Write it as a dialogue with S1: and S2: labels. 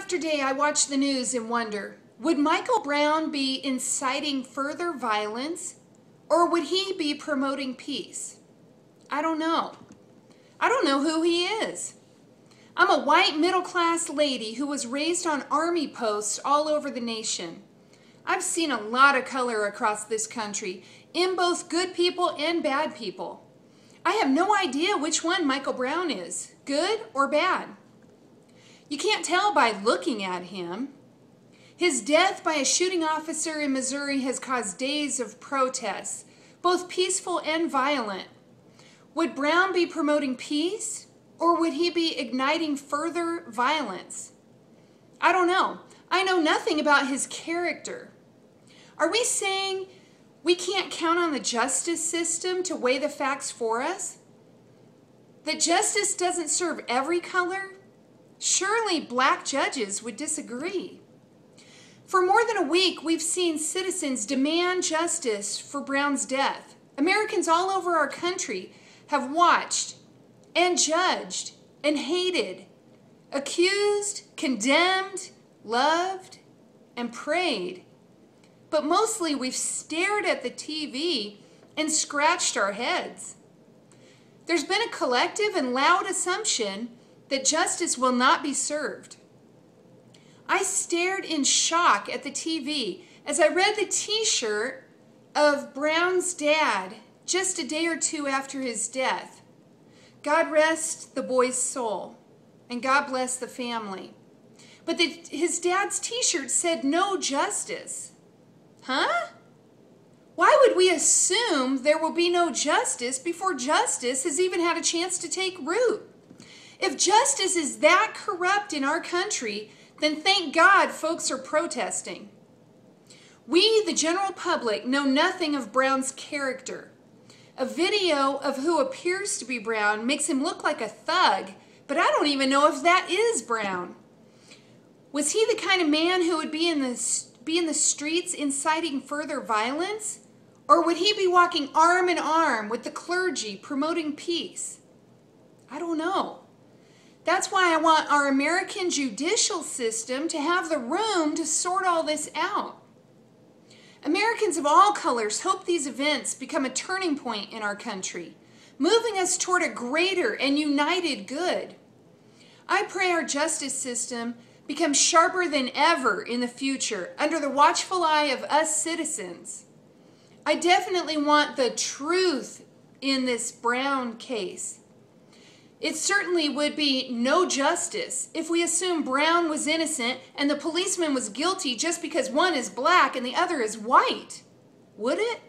S1: after day, I watch the news and wonder, would Michael Brown be inciting further violence, or would he be promoting peace? I don't know. I don't know who he is. I'm a white middle-class lady who was raised on army posts all over the nation. I've seen a lot of color across this country, in both good people and bad people. I have no idea which one Michael Brown is, good or bad. You can't tell by looking at him. His death by a shooting officer in Missouri has caused days of protests, both peaceful and violent. Would Brown be promoting peace, or would he be igniting further violence? I don't know. I know nothing about his character. Are we saying we can't count on the justice system to weigh the facts for us? That justice doesn't serve every color? Surely black judges would disagree. For more than a week, we've seen citizens demand justice for Brown's death. Americans all over our country have watched and judged and hated, accused, condemned, loved, and prayed. But mostly we've stared at the TV and scratched our heads. There's been a collective and loud assumption that justice will not be served. I stared in shock at the TV as I read the t-shirt of Brown's dad just a day or two after his death. God rest the boy's soul, and God bless the family. But his dad's t-shirt said no justice. Huh? Why would we assume there will be no justice before justice has even had a chance to take root? If justice is that corrupt in our country, then thank God folks are protesting. We, the general public, know nothing of Brown's character. A video of who appears to be Brown makes him look like a thug, but I don't even know if that is Brown. Was he the kind of man who would be in the streets inciting further violence? Or would he be walking arm in arm with the clergy promoting peace? I don't know. That's why I want our American judicial system to have the room to sort all this out. Americans of all colors hope these events become a turning point in our country, moving us toward a greater and united good. I pray our justice system becomes sharper than ever in the future under the watchful eye of us citizens. I definitely want the truth in this Brown case. It certainly would be no justice if we assume Brown was innocent and the policeman was guilty just because one is black and the other is white. Would it?